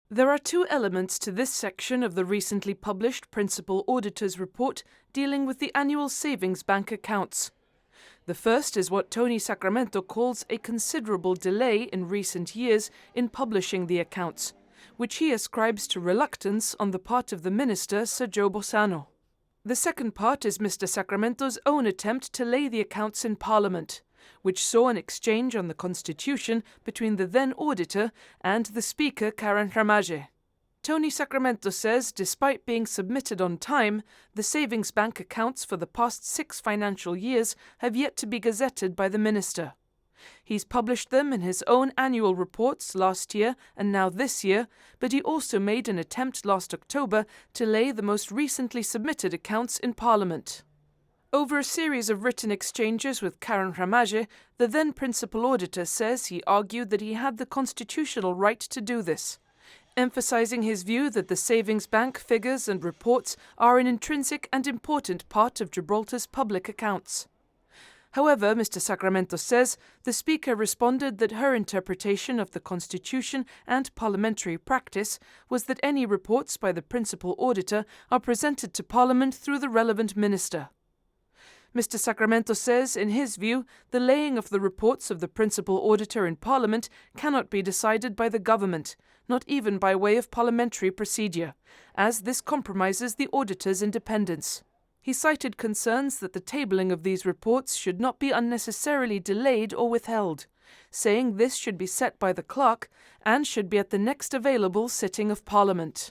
There are two elements to this section of the recently published Principal Auditor's report dealing with the annual savings bank accounts. The first is what Tony Sacramento calls a considerable delay in recent years in publishing the accounts, which he ascribes to reluctance on the part of the minister, Sir Joe Bossano. The second part is Mr. Sacramento's own attempt to lay the accounts in Parliament, which saw an exchange on the Constitution between the then auditor and the Speaker, Karen Ramage. Tony Sacramento says despite being submitted on time, the savings bank accounts for the past 6 financial years have yet to be gazetted by the minister. He's published them in his own annual reports last year and now this year, but he also made an attempt last October to lay the most recently submitted accounts in Parliament. Over a series of written exchanges with Karen Ramage, the then Principal Auditor says he argued that he had the constitutional right to do this, emphasizing his view that the savings bank figures and reports are an intrinsic and important part of Gibraltar's public accounts. However, Mr. Sacramento says the Speaker responded that her interpretation of the Constitution and parliamentary practice was that any reports by the Principal Auditor are presented to Parliament through the relevant minister. Mr. Sacramento says, in his view, the laying of the reports of the Principal Auditor in Parliament cannot be decided by the government, not even by way of parliamentary procedure, as this compromises the auditor's independence. He cited concerns that the tabling of these reports should not be unnecessarily delayed or withheld, saying this should be set by the clerk and should be at the next available sitting of Parliament.